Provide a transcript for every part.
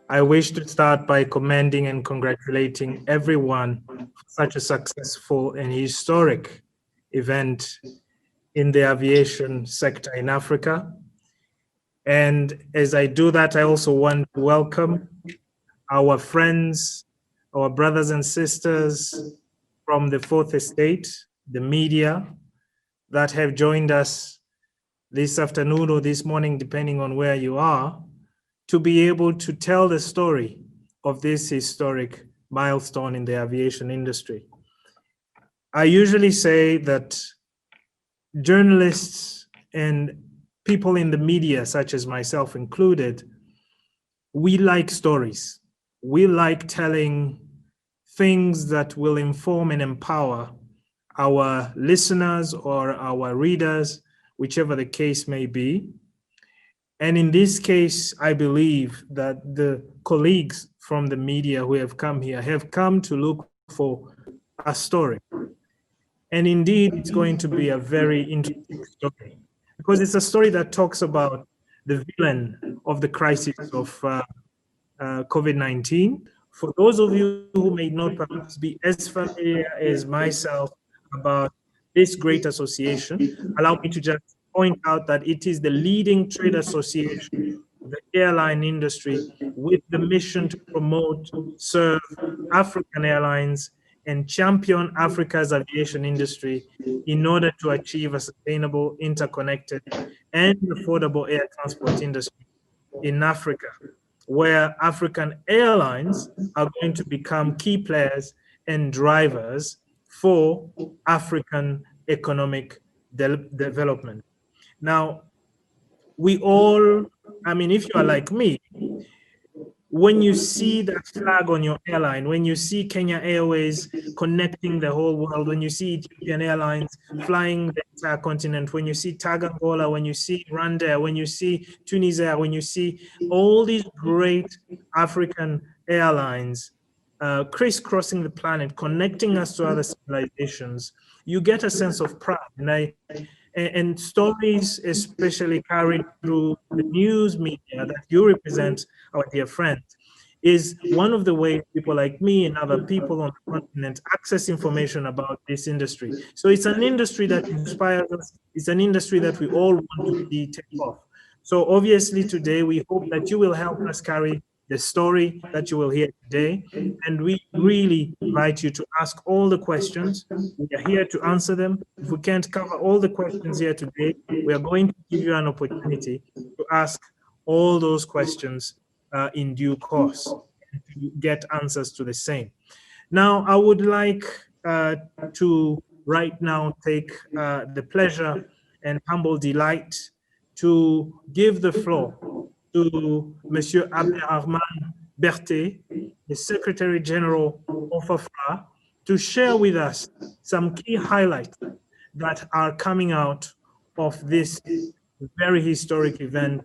I wish to start by commending and congratulating everyone for such a successful and historic event in the aviation sector in Africa. And as I do that, I also want to welcome our friends, our brothers and sisters from the Fourth Estate, the media that have joined us this afternoon or this morning, depending on where you are, to be able to tell the story of this historic milestone in the aviation industry. I usually say that journalists and people in the media, such as myself included, we like stories. We like telling things that will inform and empower our listeners or our readers, whichever the case may be. And in this case, I believe that the colleagues from the media who have come here have come to look for a story. And indeed, it's going to be a very interesting story because it's a story that talks about the villain of the crisis of COVID-19. For those of you who may not perhaps be as familiar as myself about this great association, allow me to just point out that it is the leading trade association of the airline industry with the mission to promote, serve African airlines and champion Africa's aviation industry in order to achieve a sustainable, interconnected, and affordable air transport industry in Africa, where African airlines are going to become key players and drivers for African economic development. Now, we all, I mean, if you are like me, when you see that flag on your airline, when you see Kenya Airways connecting the whole world, when you see Ethiopian Airlines flying the entire continent, when you see TAG Angola, when you see Rwanda, when you see Tunisia, when you see all these great African airlines crisscrossing the planet, connecting us to other civilizations, you get a sense of pride. And stories, especially carried through the news media that you represent, our dear friend, is one of the ways people like me and other people on the continent access information about this industry. So it's an industry that inspires us. It's an industry that we all want to see take off. So obviously today, we hope that you will help us carry the story that you will hear today. And we really invite you to ask all the questions. We are here to answer them. If we can't cover all the questions here today, we are going to give you an opportunity to ask all those questions in due course and to get answers to the same. Now, I would like to right now take the pleasure and humble delight to give the floor to Monsieur Abderrahmane Berthet, the Secretary General of AFRA, to share with us some key highlights that are coming out of this very historic event,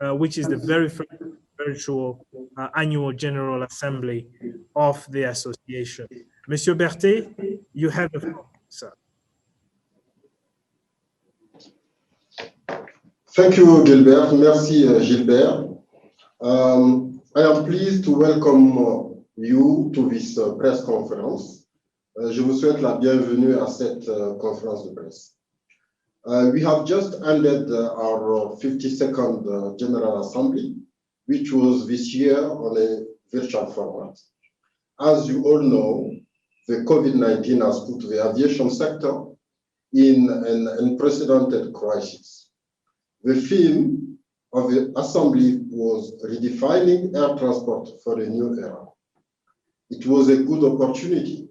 which is the very first virtual annual General Assembly of the association. Monsieur Berthet, you have the floor, sir. Thank you, Gilbert. Merci, Gilbert. I am pleased to welcome you to this press conference. Je vous souhaite la bienvenue à cette conférence de presse. We have just ended our 52nd General Assembly, which was this year on a virtual format. As you all know, the COVID-19 has put the aviation sector in an unprecedented crisis. The theme of the assembly was redefining air transport for a new era. It was a good opportunity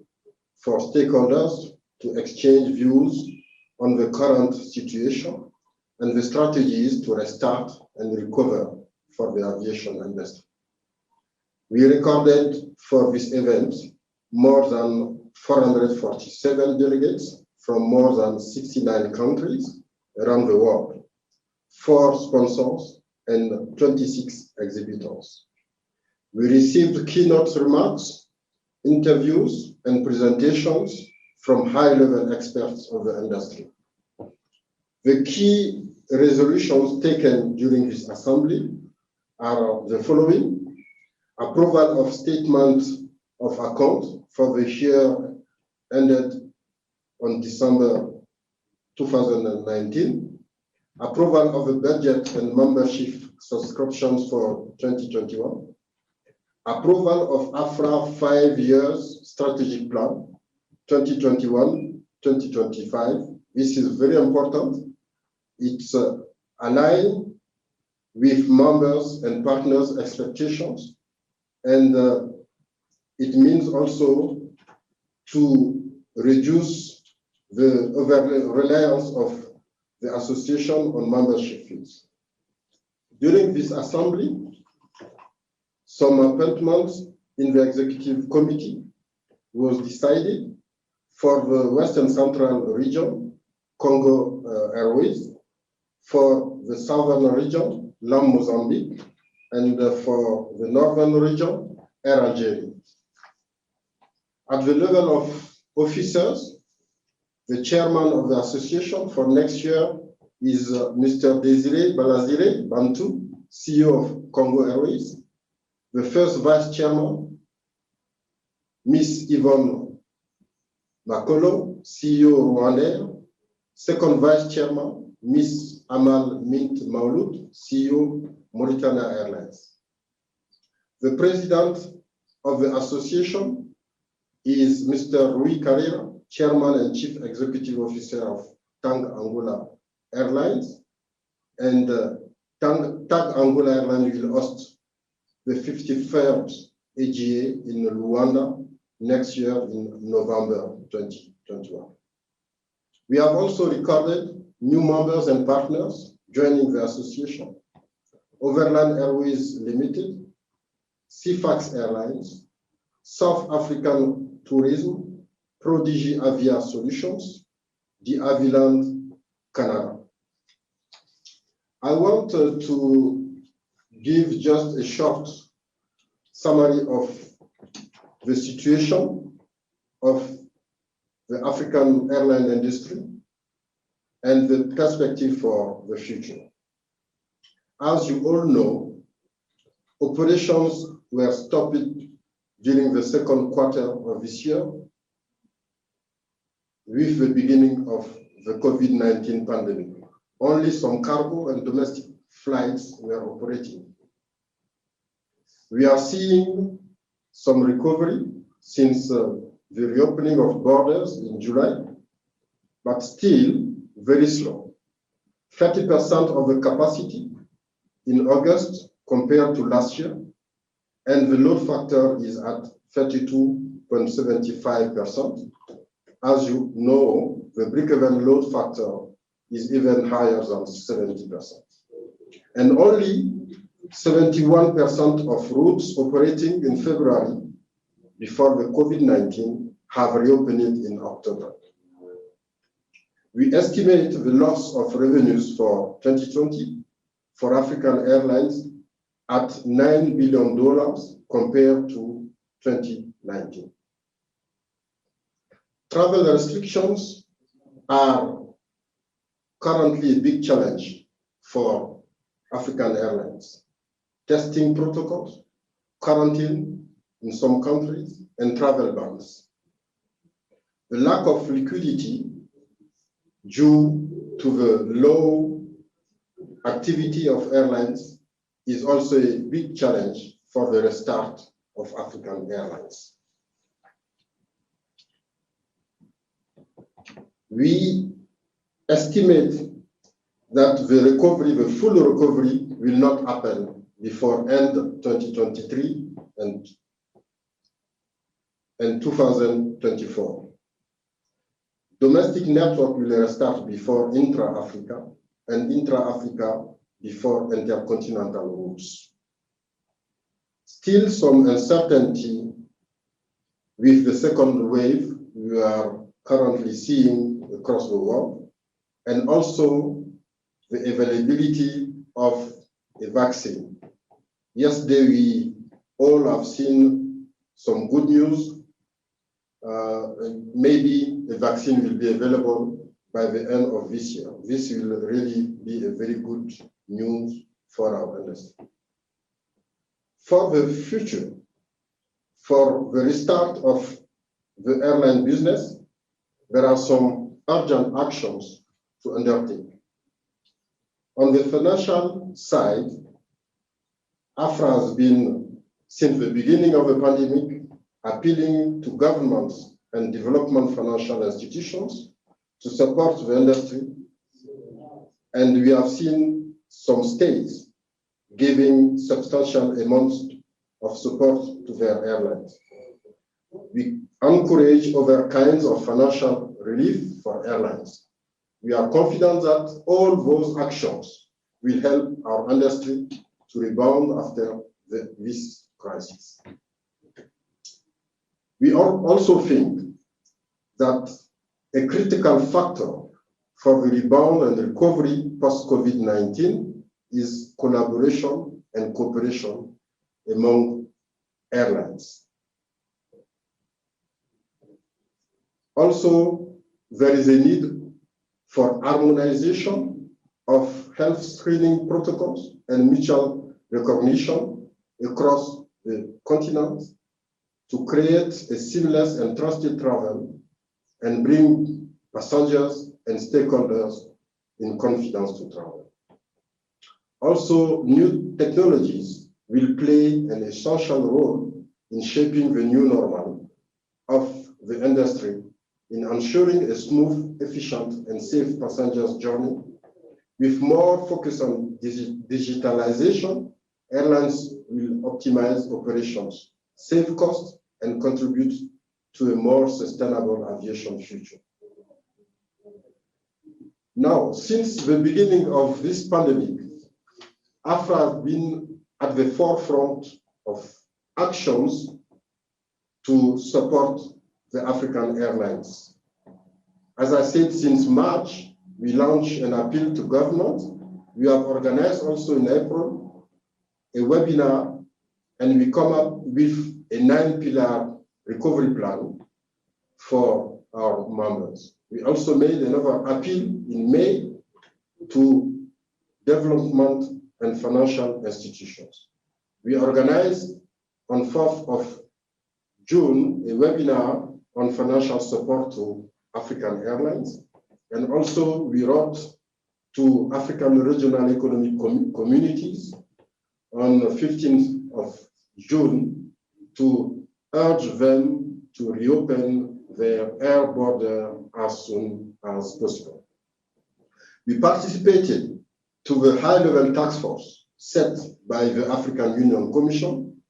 for stakeholders to exchange views on the current situation and the strategies to restart and recover for the aviation industry. We recorded for this event more than 447 delegates from more than 69 countries around the world, 4 sponsors, and 26 exhibitors. We received keynote remarks, interviews, and presentations from high-level experts of the industry. The key resolutions taken during this assembly are the following: approval of statement of account for the year ended on December 2019, approval of the budget and membership subscriptions for 2021, approval of AFRA 5 years strategic plan 2021-2025. This is very important. It's aligned with members and partners' expectations, and it means also to reduce the over-reliance of the association on membership fees. During this assembly, some appointments in the executive committee was decided for the Western Central region, Congo Airways, for the Southern region, LAM Mozambique, and for the Northern region, Air Algeria. At the level of officers, the chairman of the association for next year is Mr. Désiré Balazire Bantou, CEO of Congo Airways. The first vice chairman, Miss Yvonne Makolo, CEO Rwandair. Second vice chairman, Miss Amal Mint Maouloud, CEO Mauritania Airlines. The president of the association is Mr. Rui Carrera, chairman and chief executive officer of TAG Angola Airlines. And TAG Angola Airlines will host the 53rd AGA in Luanda next year in November 2021. We have also recorded new members and partners joining the association: Overland Airways Limited, CFAX Airlines, South African Tourism, Prodigy Avia Solutions, the Aviland, Canada. I want to give just a short summary of the situation of the African airline industry and the perspective for the future. As you all know, operations were stopped during the second quarter of this year with the beginning of the COVID-19 pandemic. Only some cargo and domestic flights were operating. We are seeing some recovery since the reopening of borders in July, but still very slow. 30% of the capacity in August compared to last year, and the load factor is at 32.75%. As you know, the break-even load factor is even higher than 70%. And only 71% of routes operating in February before the COVID-19 have reopened in October. We estimate the loss of revenues for 2020 for African airlines at $9 billion compared to 2019. Travel restrictions are currently a big challenge for African airlines. Testing protocols, quarantine in some countries, and travel bans. The lack of liquidity due to the low activity of airlines is also a big challenge for the restart of African airlines. We estimate that the recovery, the full recovery, will not happen before end 2023 and 2024. Domestic network will restart before intra-Africa, and intra-Africa before intercontinental routes. Still some uncertainty with the second wave we are currently seeing across the world, and also the availability of a vaccine. Yesterday, we all have seen some good news. Maybe the vaccine will be available by the end of this year. This will really be a very good news for our industry. For the future, for the restart of the airline business, there are some urgent actions to undertake. On the financial side, AFRA has been, since the beginning of the pandemic, appealing to governments and development financial institutions to support the industry. And we have seen some states giving substantial amounts of support to their airlines. We encourage other kinds of financial relief for airlines. We are confident that all those actions will help our industry to rebound after this crisis. We also think that a critical factor for the rebound and recovery post-COVID-19 is collaboration and cooperation among airlines. Also, there is a need for harmonization of health screening protocols and mutual recognition across the continent to create a seamless and trusted travel and bring passengers and stakeholders in confidence to travel. Also, new technologies will play an essential role in shaping the new normal of the industry in ensuring a smooth, efficient, and safe passengers journey. With more focus on digitalization, airlines will optimize operations, save costs, and contribute to a more sustainable aviation future. Now, since the beginning of this pandemic, AFRA has been at the forefront of actions to support the African airlines. As I said, since March, we launched an appeal to government. We have organized also in April a webinar, and we come up with a 9-pillar recovery plan for our members. We also made another appeal in May to development and financial institutions. We organized on 4th of June a webinar on financial support to African airlines. And also we wrote to African regional economic communities on the 15th of June to urge them to reopen their air border as soon as possible. We participated to the high-level task force set by the African Union Commission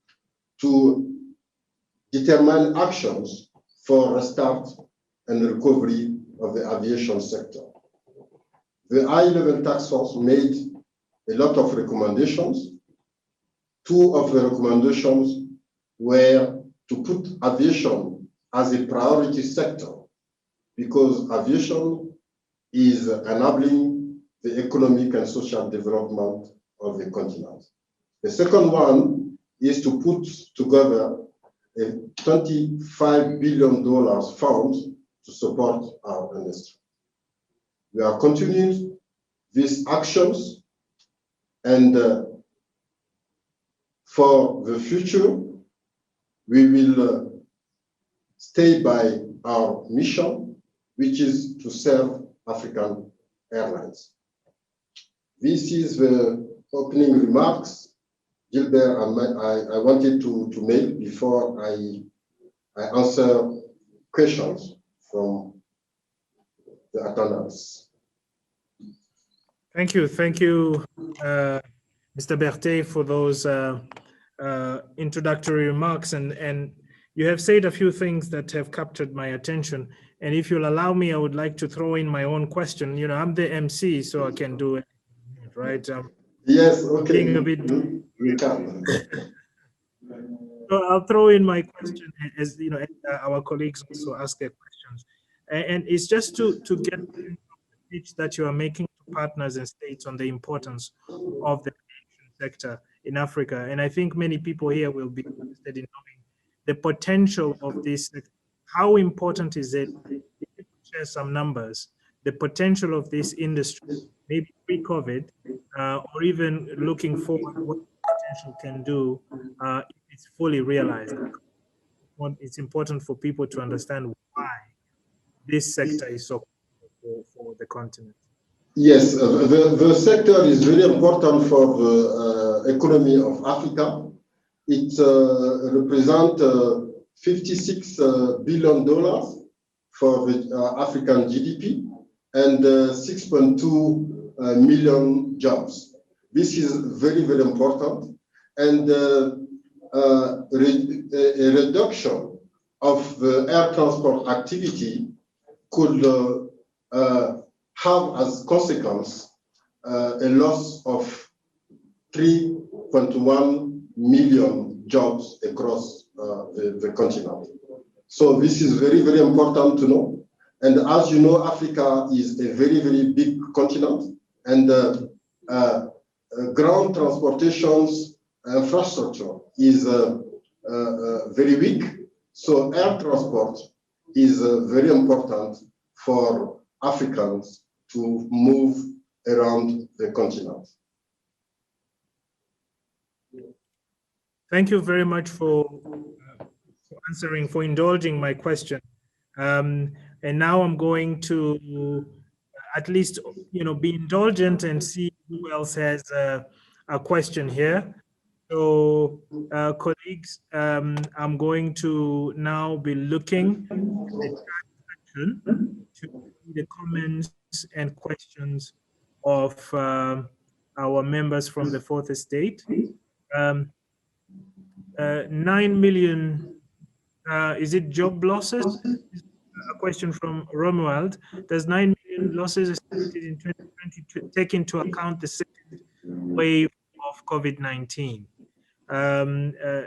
to determine actions for restart and recovery of the aviation sector. The high-level task force made a lot of recommendations. Two of the recommendations were to put aviation as a priority sector because aviation is enabling the economic and social development of the continent. The second one is to put together a $25 billion fund to support our industry. We are continuing these actions, and for the future, we will stay by our mission, which is to serve African airlines. This is the opening remarks, Gilbert, I wanted to make before I answer questions from the attendants. Thank you, Mr. Berthet, for those introductory remarks. And you have said a few things that have captured my attention. And if you'll allow me, I would like to throw in my own question. You know, I'm the MC, so I can do it, right? Yes, okay. Being a bit... We can. So I'll throw in my question as you know, our colleagues also ask their questions, and it's just to get the pitch that you are making to partners and states on the importance of the aviation sector in Africa. And I think many people here will be interested in knowing the potential of this. How important is it? If you could share some numbers, the potential of this industry, maybe pre-COVID, or even looking forward, what the potential can do if it's fully realized. It's important for people to understand why this sector is so critical for the continent. Yes, the sector is very important for the economy of Africa. It represents $56 billion for the African GDP and 6.2 million jobs. This is very, very important. And a reduction of the air transport activity could have as consequence a loss of 3.1 million jobs across the continent. So this is very, very important to know. And as you know, Africa is a very, very big continent, and ground transportation's infrastructure is very weak. So air transport is very important for Africans to move around the continent. Thank you very much for answering, for indulging my question. And now I'm going to at least, be indulgent and see who else has a question here. So, colleagues, I'm going to now be looking at the chat section to see the comments and questions of our members from the Fourth Estate. 9 million, is it job losses? A question from Romuald. Does 9 million losses estimated in 2020 take into account the second wave of COVID-19? Mr.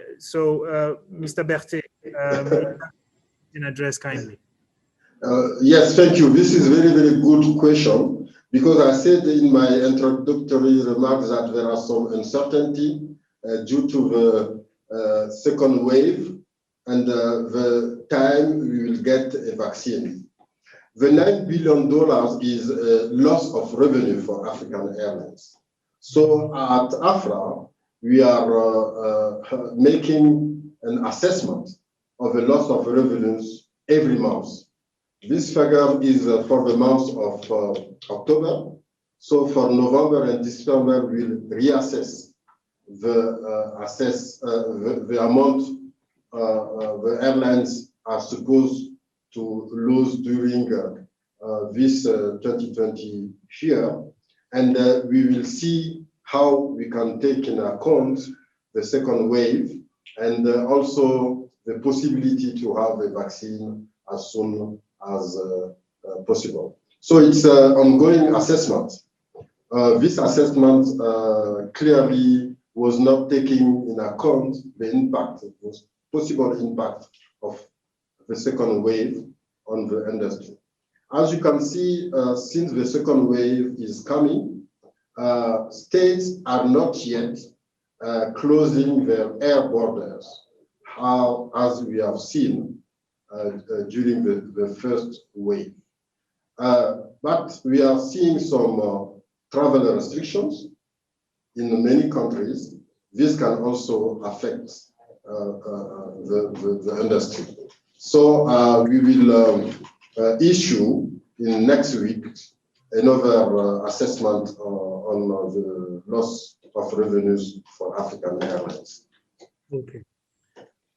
Berthet, you can address kindly. Yes, thank you. This is a very, very good question, because I said in my introductory remarks that there are some uncertainty due to the second wave and the time we will get a vaccine. The $9 billion is a loss of revenue for African Airlines. So at AFRA, we are making an assessment of the loss of revenues every month. This figure is for the month of October. So for November and December, we'll reassess the amount the airlines are supposed to lose during this 2020 year. And we will see how we can take into account the second wave and also the possibility to have a vaccine as soon as possible. So it's an ongoing assessment. This assessment clearly was not taking into account the impact, the possible impact of the second wave on the industry. As you can see, since the second wave is coming, states are not yet closing their air borders, as we have seen during the first wave. But we are seeing some travel restrictions in many countries. This can also affect the industry. So we will issue in next week another assessment on the loss of revenues for African Airlines. Okay.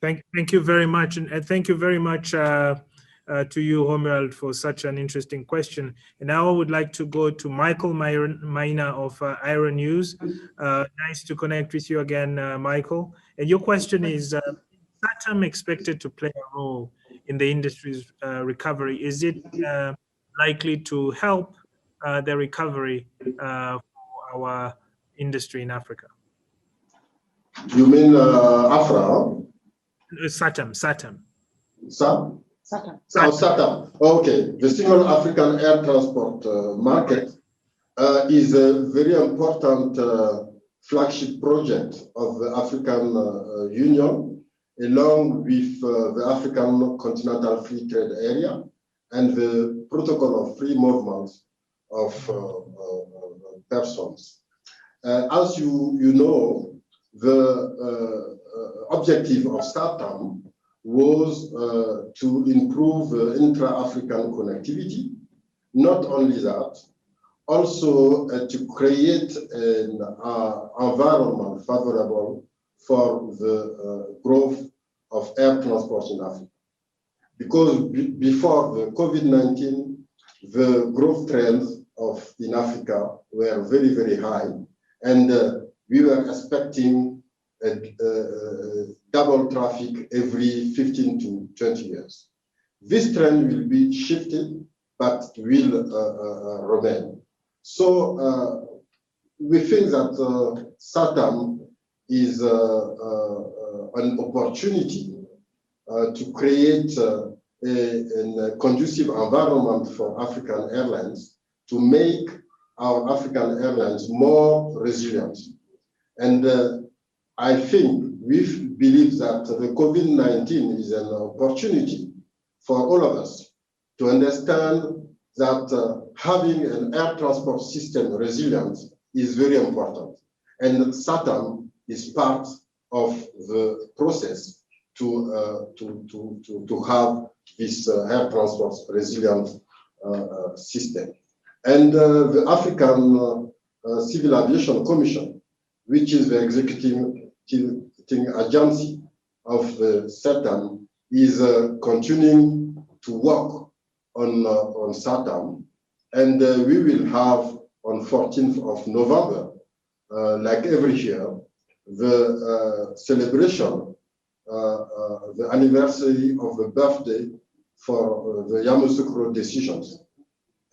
Thank you very much, and thank you very much to you, Romuald, for such an interesting question. And now I would like to go to Michael Maina of Aero News. Nice to connect with you again, Michael. And your question is, SATAM expected to play a role in the industry's recovery? Is it likely to help the recovery for our industry in Africa? You mean AFRA? SATAM. SATAM. SATAM. Okay. The Single African Air Transport Market is a very important flagship project of the African Union, along with the African Continental Free Trade Area and the Protocol of Free Movement of persons. As you know, the objective of SATAM was to improve intra-African connectivity. Not only that, also to create an environment favorable for the growth of air transport in Africa. Because before the COVID-19, the growth trends in Africa were very, very high, and we were expecting double traffic every 15 to 20 years. This trend will be shifted, but will remain. So we think that SATAM is an opportunity to create a conducive environment for African airlines to make our African airlines more resilient. And I think we believe that the COVID-19 is an opportunity for all of us to understand that having an air transport system resilient is very important. And SATAM is part of the process to have this air transport resilient system. And the African Civil Aviation Commission, which is the executive agency of the SATAM, is continuing to work on SATAM, and we will have on 14th of November, like every year, the celebration, the anniversary of the birthday for the Yamoussoukro decisions.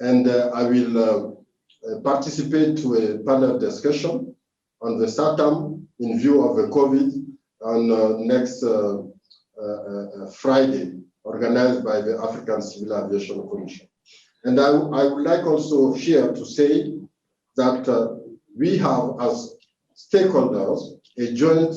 And I will participate to a panel discussion on the SATAM in view of the COVID on next Friday, organized by the African Civil Aviation Commission. And I would like also here to say that we have, as stakeholders, a joint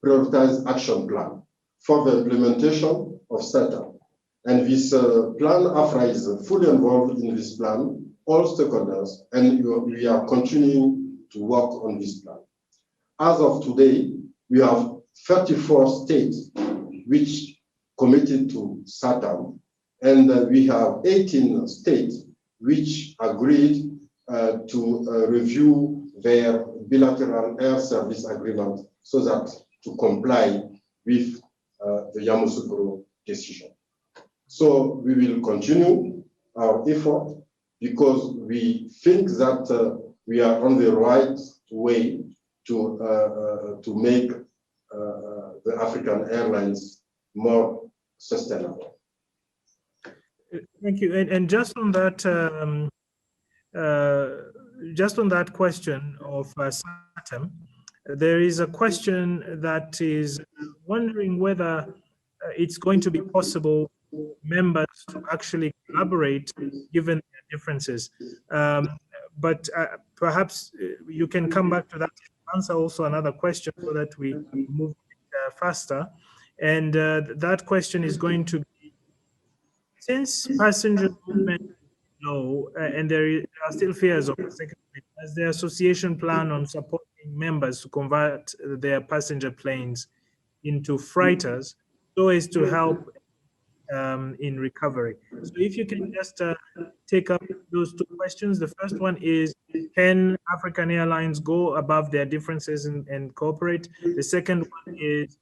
prioritized action plan for the implementation of SATAM. And this plan, AFRA is fully involved in this plan, all stakeholders, and we are continuing to work on this plan. As of today, we have 34 states which committed to SATAM, and we have 18 states which agreed to review their bilateral air service agreement so that to comply with the Yamoussoukro decision. So we will continue our effort because we think that we are on the right way to make the African airlines more sustainable. Thank you. And just on that question of SATAM, there is a question that is wondering whether it's going to be possible for members to actually collaborate given their differences. But perhaps you can come back to that and answer also another question so that we move faster. And that question is going to be, since passenger movement is low and there are still fears of a second wave, has the association plan on supporting members to convert their passenger planes into freighters so as to help in recovery? So if you can just take up those two questions. The first one is, can African airlines go above their differences and cooperate? The second one is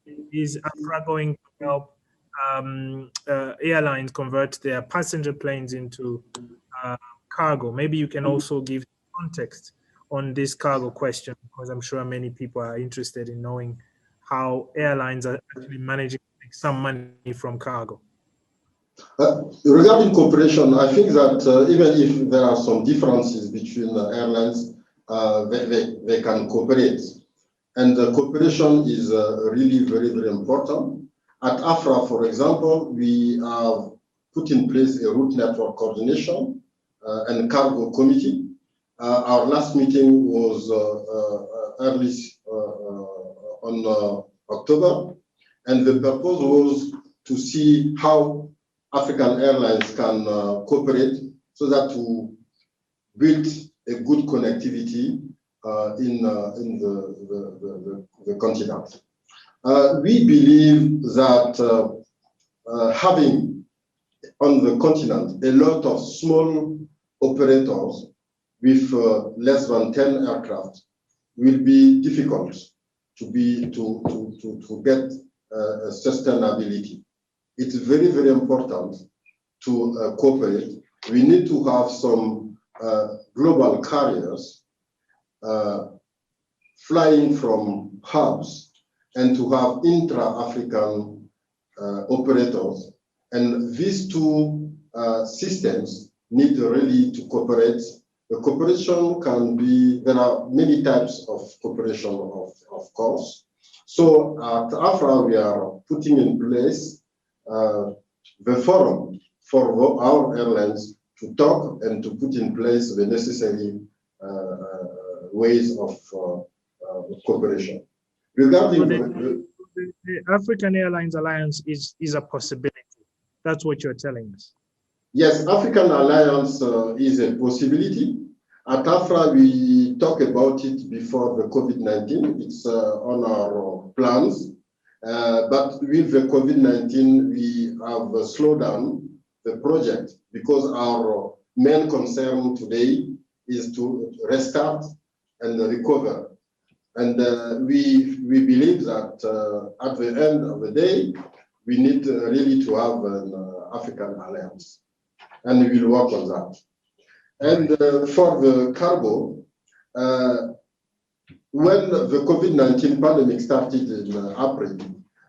AFRA going to help airlines convert their passenger planes into cargo? Maybe you can also give context on this cargo question, because I'm sure many people are interested in knowing how airlines are actually managing to make some money from cargo. Regarding cooperation, I think that even if there are some differences between airlines, they can cooperate. And cooperation is really very, very important. At AFRA, for example, we have put in place a route network coordination and cargo committee. Our last meeting was early on October, and the purpose was to see how African airlines can cooperate so that to build a good connectivity in the continent. We believe that having on the continent a lot of small operators with less than 10 aircraft will be difficult to get sustainability. It's very, very important to cooperate. We need to have some global carriers flying from hubs and to have intra-African operators. And these two systems need really to cooperate. The cooperation can be, there are many types of cooperation, of course. So at AFRA, we are putting in place the forum for our airlines to talk and to put in place the necessary ways of cooperation. Regarding the African Airlines Alliance is a possibility. That's what you're telling us. Yes, African Alliance is a possibility. At AFRA, we talked about it before the COVID-19. It's on our plans. But with the COVID-19, we have slowed down the project because our main concern today is to restart and recover. And we believe that at the end of the day, we need really to have an African alliance, and we will work on that. And for the cargo, when the COVID-19 pandemic started in April,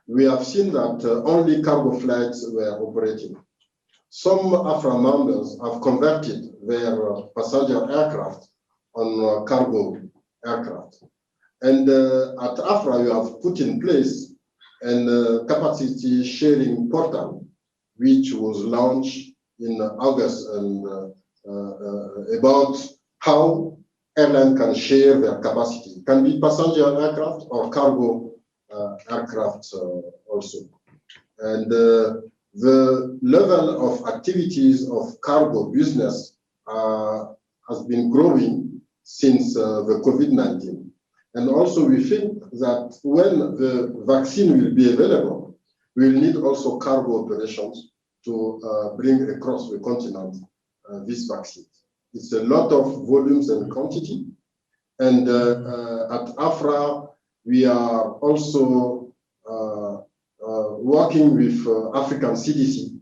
we have seen that only cargo flights were operating. Some AFRA members have converted their passenger aircraft on cargo aircraft. And at AFRA, we have put in place a capacity sharing portal, which was launched in August, and about how airline can share their capacity. It can be passenger aircraft or cargo aircraft also. And the level of activities of cargo business has been growing since the COVID-19. And also we think that when the vaccine will be available, we'll need also cargo operations to bring across the continent this vaccine. It's a lot of volumes and quantity. And at AFRA, we are also working with African CDC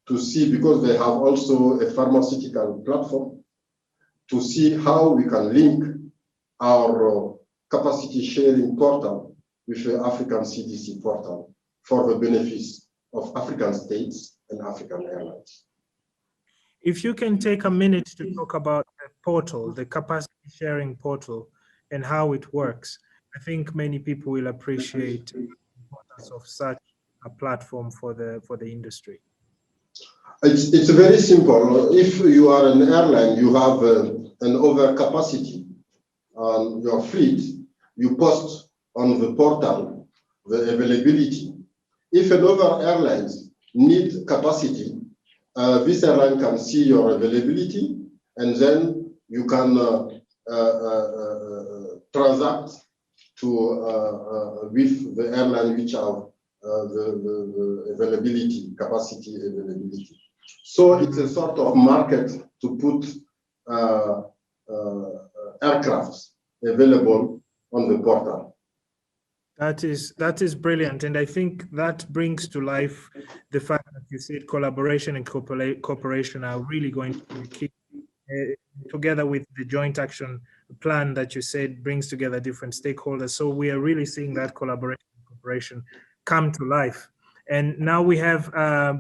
to see, because they have also a pharmaceutical platform, to see how we can link our capacity sharing portal with the African CDC portal for the benefits of African states and African airlines. If you can take a minute to talk about the portal, the capacity sharing portal, and how it works, I think many people will appreciate the importance of such a platform for the industry. It's very simple. If you are an airline, you have an overcapacity on your fleet, you post on the portal the availability. If another airlines need capacity, this airline can see your availability, and then you can transact with the airline which have the availability, capacity availability. So it's a sort of market to put aircrafts available on the portal. That is brilliant, and I think that brings to life the fact that you said collaboration and cooperation are really going to be key, together with the joint action plan that you said brings together different stakeholders. So we are really seeing that collaboration and cooperation come to life. And now we have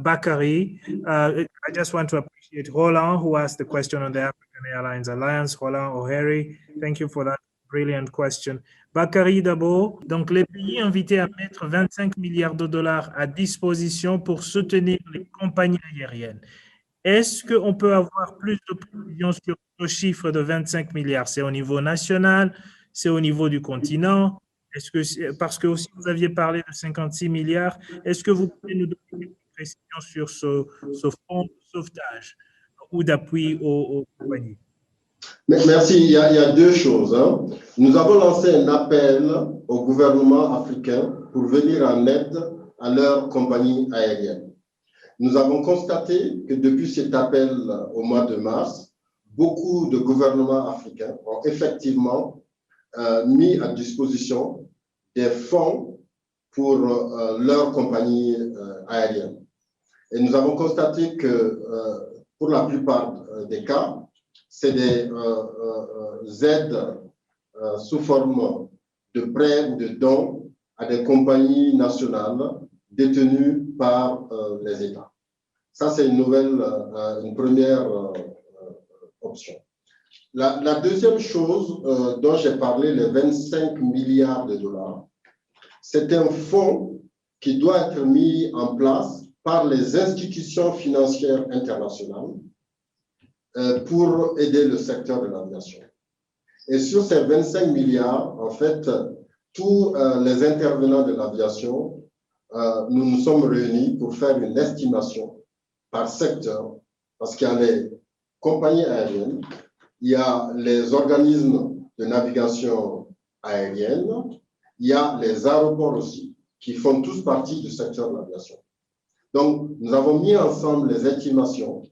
Bakary. I just want to appreciate Roland, who asked the question on the African Airlines Alliance. Roland O'Harry, thank you for that brilliant question. Bakary d'abord, donc les pays invités à mettre 25 milliards de dollars à disposition pour soutenir les compagnies aériennes. Est-ce qu'on peut avoir plus de précisions sur ce chiffre de 25 milliards? C'est au niveau national, c'est au niveau du continent? Est-ce que, parce que aussi vous aviez parlé de 56 milliards, est-ce que vous pouvez nous donner quelques précisions sur ce fonds de sauvetage ou d'appui aux compagnies? Merci. Il y a deux choses. Hein. Nous avons lancé un appel au gouvernement africain pour venir en aide à leurs compagnies aériennes. Nous avons constaté que depuis cet appel au mois de mars, beaucoup de gouvernements africains ont effectivement mis à disposition des fonds pour leurs compagnies aériennes. Et nous avons constaté que pour la plupart des cas, c'est des aides sous forme de prêts ou de dons à des compagnies nationales détenues par les États. Ça, c'est une première option. La deuxième chose dont j'ai parlé, les 25 milliards de dollars, c'est un fonds qui doit être mis en place par les institutions financières internationales pour aider le secteur de l'aviation. Et sur ces 25 milliards, en fait, tous les intervenants de l'aviation, nous nous sommes réunis pour faire une estimation par secteur, parce qu'il y a les compagnies aériennes, il y a les organismes de navigation aérienne, il y a les aéroports aussi, qui font tous partie du secteur de l'aviation. Donc, nous avons mis ensemble les estimations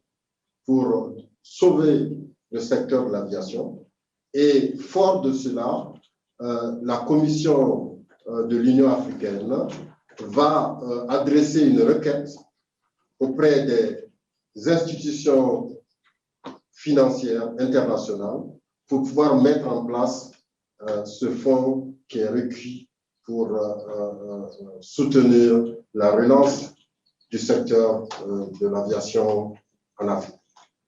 pour sauver le secteur de l'aviation. Et fort de cela, la Commission de l'Union africaine va adresser une requête auprès des institutions financières internationales pour pouvoir mettre en place ce fonds qui est requis pour soutenir la relance du secteur de l'aviation en Afrique.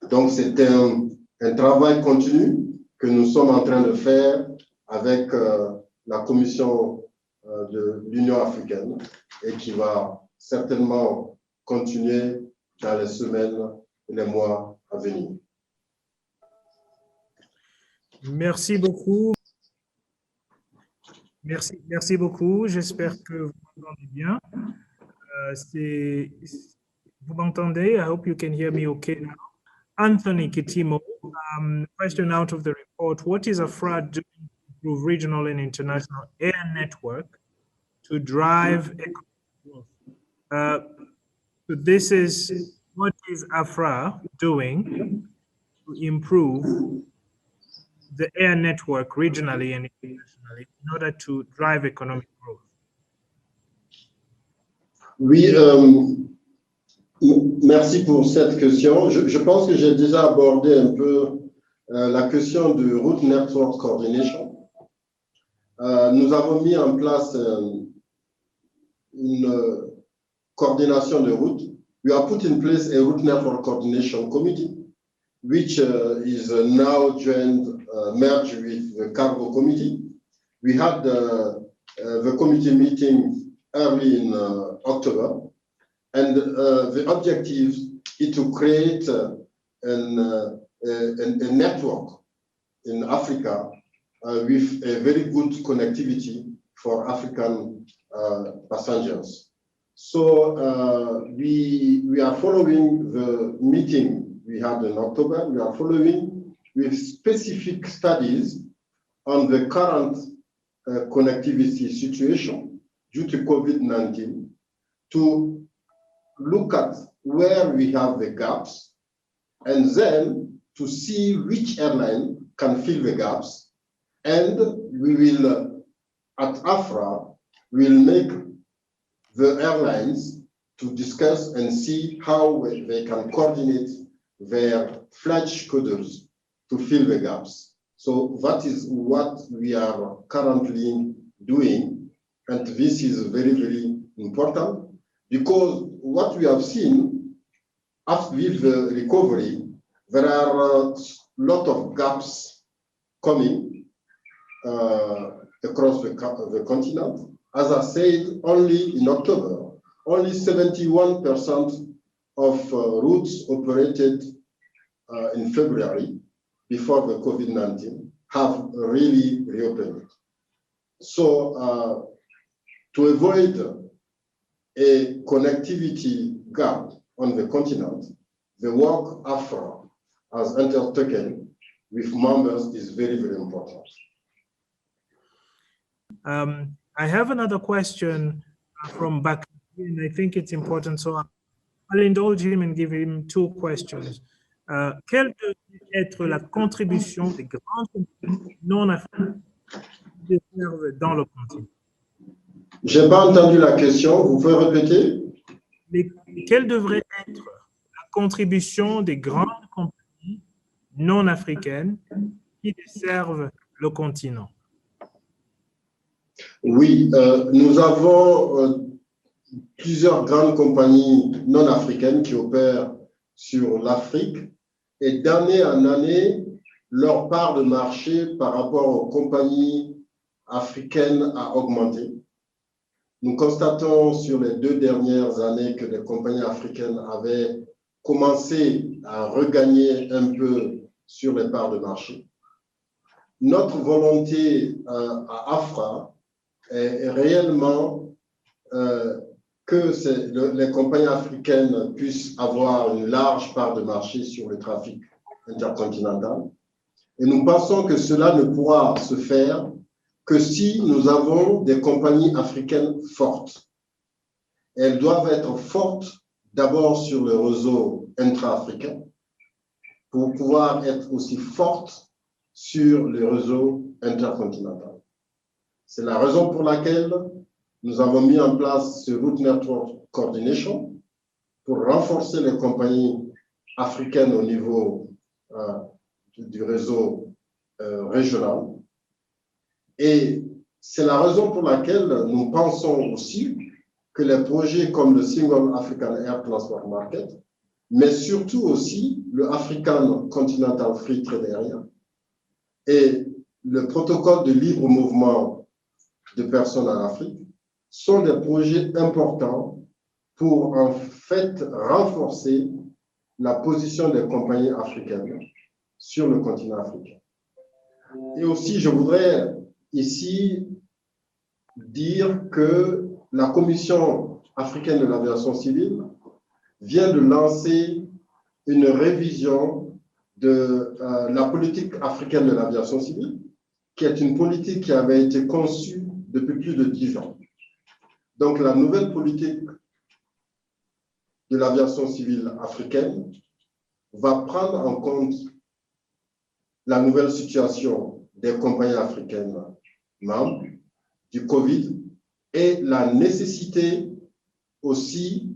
Donc, c'est un travail continu que nous sommes en train de faire avec la Commission de l'Union africaine et qui va certainement continuer dans les semaines et les mois à venir. Merci beaucoup. Merci beaucoup. J'espère que vous m'entendez bien. Vous m'entendez? I hope you can hear me okay now. Anthony Kitimo, question out of the report. What is AFRA doing to improve regional and international air network to drive economic growth? So this is, what is AFRA doing to improve the air network regionally and internationally in order to drive economic growth? Oui, merci pour cette question. Je pense que j'ai déjà abordé un peu la question de Route Network Coordination. Nous avons mis en place une coordination de route. We have put in place a Route Network Coordination Committee, which is now merged with the Cargo Committee. We had the committee meeting early in October, and the objective is to create a network in Africa with a very good connectivity for African passengers. So we are following the meeting we had in October. We are following with specific studies on the current connectivity situation due to COVID-19 to look at where we have the gaps and then to see which airline can fill the gaps. And we will, at AFRA, will make the airlines to discuss and see how they can coordinate their flight schedules to fill the gaps. So that is what we are currently doing. And this is very, very important because what we have seen after the recovery, there are a lot of gaps coming across the continent. As I said, only in October, only 71% of routes operated in February before the COVID-19 have really reopened. So to avoid a connectivity gap on the continent, the work AFRA has undertaken with members is very, very important. I have another question from back, and I think it's important, so I'll indulge him and give him two questions. Quelle devrait être la contribution des grandes compagnies non africaines qui servent dans le continent? Je n'ai pas entendu la question, vous pouvez répéter? Quelle devrait être la contribution des grandes compagnies non africaines qui desservent le continent? Oui, nous avons plusieurs grandes compagnies non africaines qui opèrent sur l'Afrique et d'année en année, leur part de marché par rapport aux compagnies africaines a augmenté. Nous constatons sur les 2 dernières années que les compagnies africaines avaient commencé à regagner un peu sur les parts de marché. Notre volonté à AFRA est réellement que les compagnies africaines puissent avoir une large part de marché sur le trafic intercontinental. Et nous pensons que cela ne pourra se faire que si nous avons des compagnies africaines fortes. Elles doivent être fortes d'abord sur le réseau intra-africain pour pouvoir être aussi fortes sur le réseau intercontinental. C'est la raison pour laquelle nous avons mis en place ce Route Network Coordination pour renforcer les compagnies africaines au niveau du réseau régional. Et c'est la raison pour laquelle nous pensons aussi que les projets comme le Single African Air Transport Market, mais surtout aussi le African Continental Free Trade Area et le protocole de libre mouvement de personnes en Afrique sont des projets importants pour en fait renforcer la position des compagnies africaines sur le continent africain. Et aussi, je voudrais ici dire que la Commission africaine de l'aviation civile vient de lancer une révision de la politique africaine de l'aviation civile, qui est une politique qui avait été conçue depuis plus de 10 ans. Donc, la nouvelle politique de l'aviation civile africaine va prendre en compte la nouvelle situation des compagnies africaines membres, du Covid et la nécessité aussi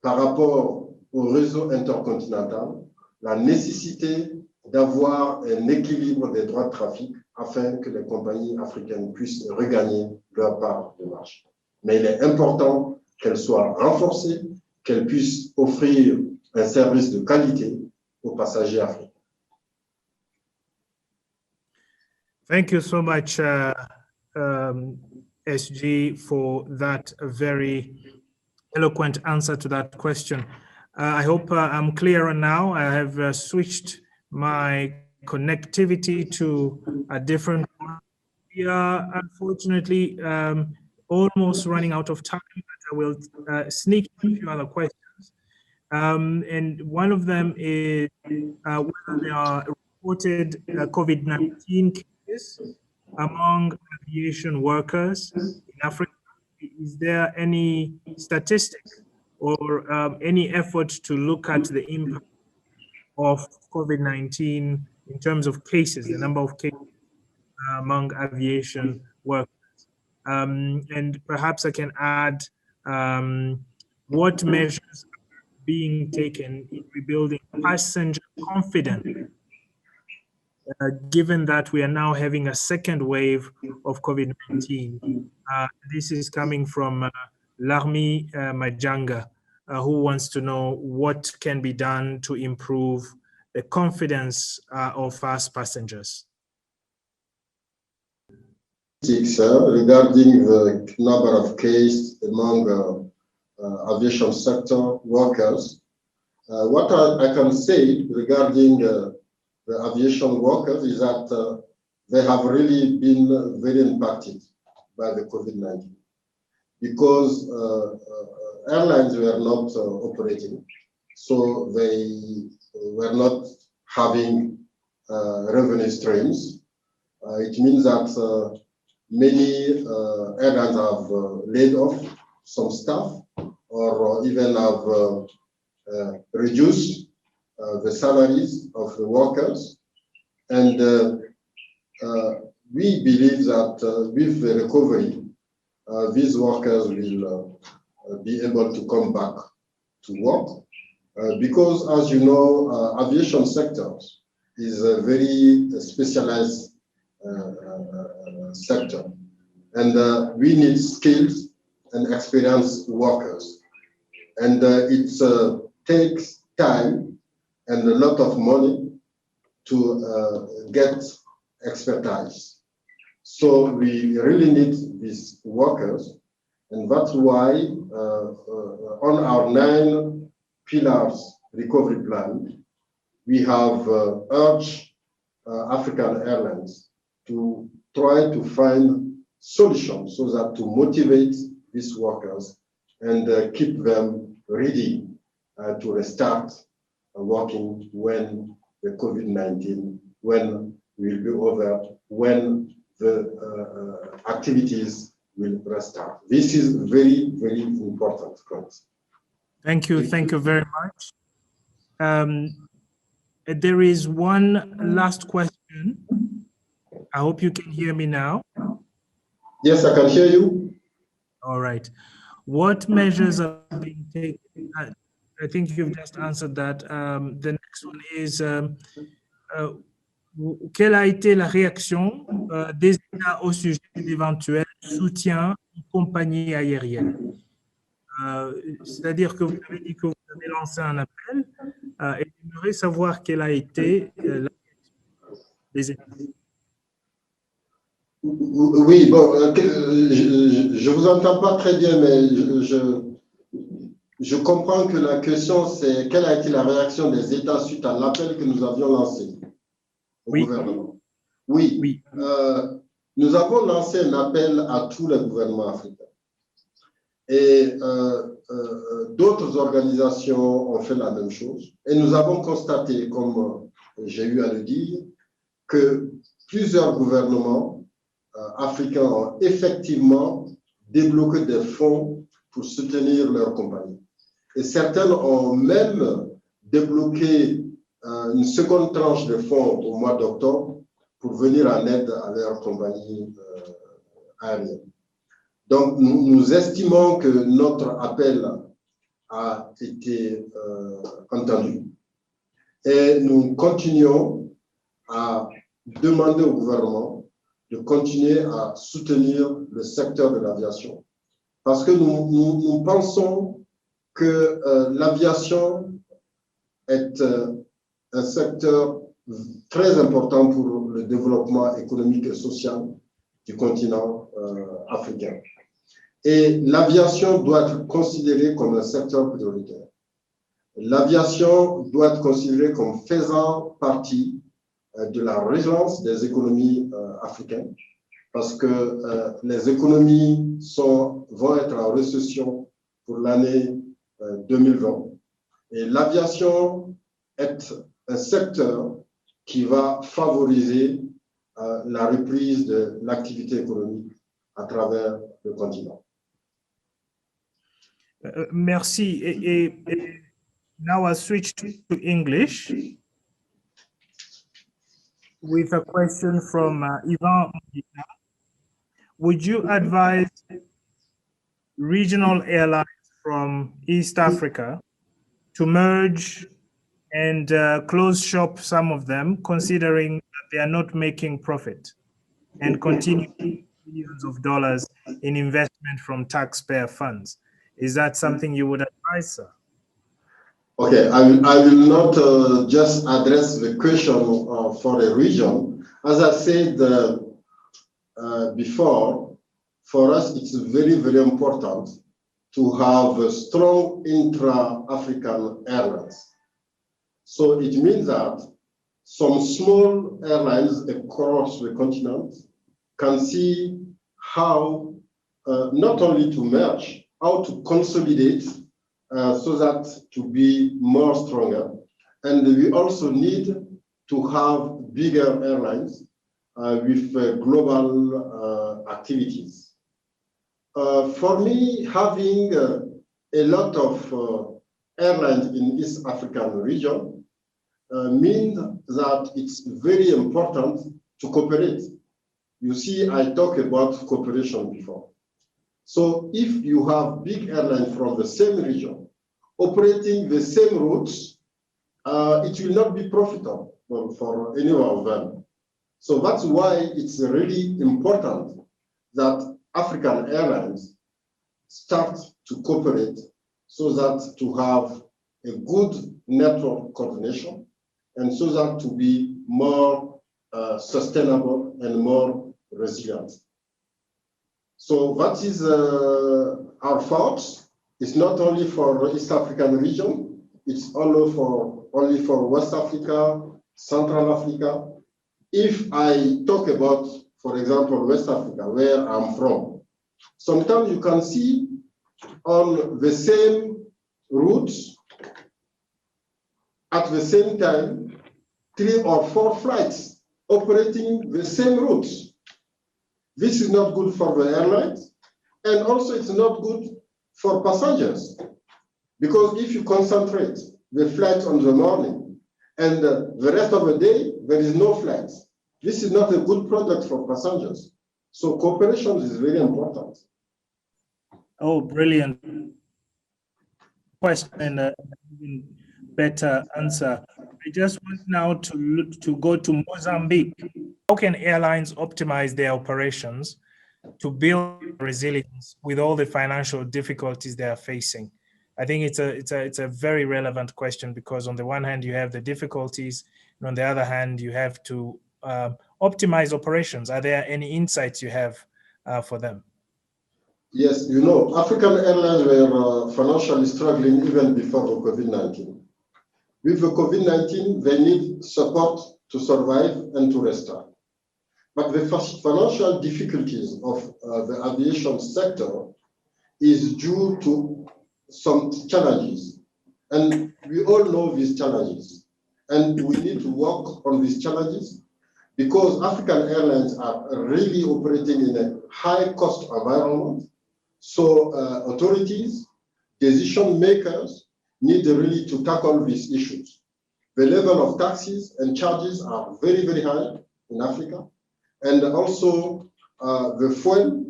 par rapport au réseau intercontinental, la nécessité d'avoir un équilibre des droits de trafic afin que les compagnies africaines puissent regagner leur part de marché. Mais il est important qu'elles soient renforcées, qu'elles puissent offrir un service de qualité aux passagers africains. Thank you so much, SG, for that very eloquent answer to that question. I hope I'm clearer now. I have switched my connectivity to a different one. We are unfortunately almost running out of time, but I will sneak in a few other questions. And one of them is whether there are reported COVID-19 cases among aviation workers in Africa. Is there any statistic or any effort to look at the impact of COVID-19 in terms of cases, the number of cases among aviation workers? And perhaps I can add what measures are being taken in rebuilding passenger confidence, given that we are now having a second wave of COVID-19. This is coming from Larmi Majanga, who wants to know what can be done to improve the confidence of us passengers. Regarding the number of cases among aviation sector workers, what I can say regarding the aviation workers is that they have really been very impacted by the COVID-19 because airlines were not operating, so they were not having revenue streams. It means that many airlines have laid off some staff or even have reduced the salaries of the workers. And we believe that with the recovery, these workers will be able to come back to work. Because, as you know, aviation sector is a very specialized sector. And we need skilled and experienced workers. And it takes time and a lot of money to get expertise. So we really need these workers. And that's why on our 9 pillars recovery plan, we have urged African Airlines to try to find solutions so that to motivate these workers and keep them ready to restart working when the COVID-19, when will be over, when the activities will restart. This is very, very important. Thank you very much. There is one last question. I hope you can hear me now. Yes, I can hear you. All right. What measures are being taken? I think you've just answered that. The next one is, quelle a été la réaction des États au sujet d'éventuels soutiens aux compagnies aériennes? C'est-à-dire que vous avez dit que vous avez lancé un appel et j'aimerais savoir quelle a été la réaction des États. Oui, bon, je vous entends pas très bien, mais je comprends que la question, c'est quelle a été la réaction des États suite à l'appel que nous avions lancé au gouvernement. Oui. Nous avons lancé un appel à tous les gouvernements africains. Et d'autres organisations ont fait la même chose. Et nous avons constaté, comme j'ai eu à le dire, que plusieurs gouvernements africains ont effectivement débloqué des fonds pour soutenir leurs compagnies. Et certaines ont même débloqué une seconde tranche de fonds au mois d'octobre pour venir en aide à leurs compagnies aériennes. Donc, nous estimons que notre appel a été entendu et nous continuons à demander au gouvernement de continuer à soutenir le secteur de l'aviation parce que nous pensons que l'aviation est un secteur très important pour le développement économique et social du continent africain. Et l'aviation doit être considérée comme un secteur prioritaire. L'aviation doit être considérée comme faisant partie de la résilience des économies africaines parce que les économies vont être en récession pour l'année 2020. Et l'aviation est un secteur qui va favoriser la reprise de l'activité économique à travers le continent. Merci. And now I'll switch to English with a question from Ivan. Would you advise regional airlines from East Africa to merge and close shop some of them, considering that they are not making profit, and continue millions of dollars in investment from taxpayer funds? Is that something you would advise, sir? Okay, I will not just address the question for the region. As I said before, for us, it's very, very important to have a strong intra-African airlines. So it means that some small airlines across the continent can see how not only to merge, how to consolidate so that to be more stronger. And we also need to have bigger airlines with global activities. For me, having a lot of airlines in East African region means that it's very important to cooperate. You see, I talked about cooperation before. So if you have big airlines from the same region operating the same routes, it will not be profitable for any one of them. So that's why it's really important that African airlines start to cooperate so that to have a good network coordination and so that to be more sustainable and more resilient. So that is our thoughts. It's not only for East African region, it's only for West Africa, Central Africa. If I talk about, for example, West Africa, where I'm from, sometimes you can see on the same routes at the same time 3 or 4 flights operating the same routes. This is not good for the airlines, and also it's not good for passengers, because if you concentrate the flights on the morning and the rest of the day there is no flights, this is not a good product for passengers. So cooperation is very important. Oh, brilliant question and an even better answer. I just want now to go to Mozambique. How can airlines optimize their operations to build resilience with all the financial difficulties they are facing? I think it's a very relevant question, because on the one hand you have the difficulties, and on the other hand you have to optimize operations. Are there any insights you have for them? Yes, you know, African airlines were financially struggling even before the COVID-19. With the COVID-19, they need support to survive and to restart. But the financial difficulties of the aviation sector is due to some challenges. And we all know these challenges. And we need to work on these challenges, because African airlines are really operating in a high-cost environment. So authorities, decision makers need really to tackle these issues. The level of taxes and charges are very, very high in Africa. And also the fuel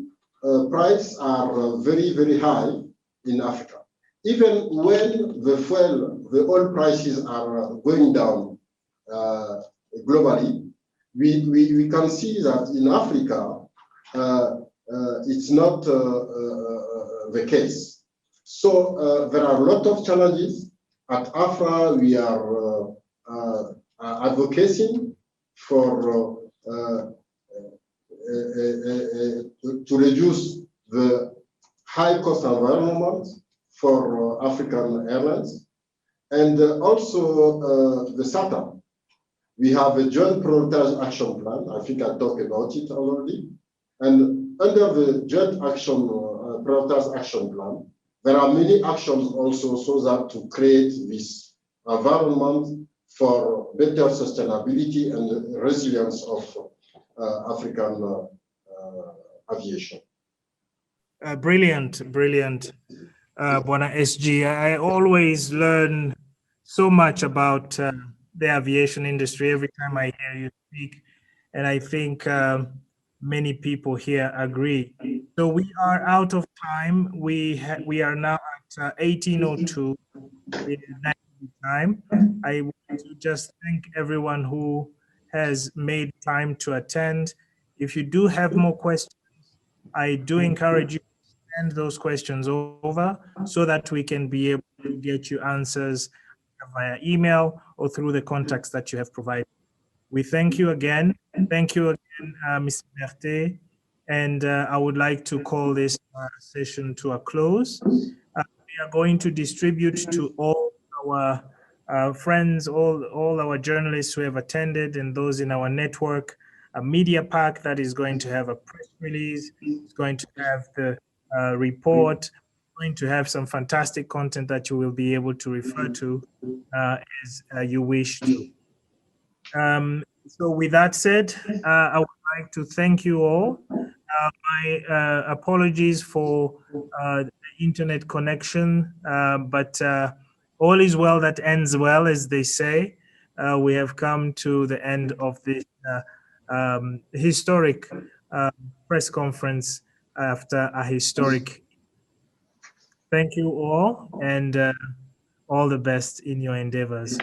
prices are very, very high in Africa. Even when the oil prices are going down globally, we can see that in Africa, it's not the case. So there are a lot of challenges. At AFRA, we are advocating for to reduce the high-cost environment for African airlines, and also the SATA. We have a joint prioritized action plan. I think I talked about it already. And under the joint action prioritized action plan, there are many actions also so that to create this environment for better sustainability and resilience of African aviation. Brilliant. Bona SG. I always learn so much about the aviation industry every time I hear you speak, and I think many people here agree. So we are out of time. We are now at 18:02 time. I want to just thank everyone who has made time to attend. If you do have more questions, I do encourage you to send those questions over so that we can be able to get you answers via email or through the contacts that you have provided. We thank you again. Thank you again, Mr. Berthet. And I would like to call this session to a close. We are going to distribute to all our friends, all our journalists who have attended, and those in our network, a media pack that is going to have a press release. It's going to have the report, going to have some fantastic content that you will be able to refer to as you wish to. So with that said, I would like to thank you all. My apologies for the internet connection, but all is well that ends well, as they say. We have come to the end of this historic press conference after a historic. Thank you all, and all the best in your endeavors.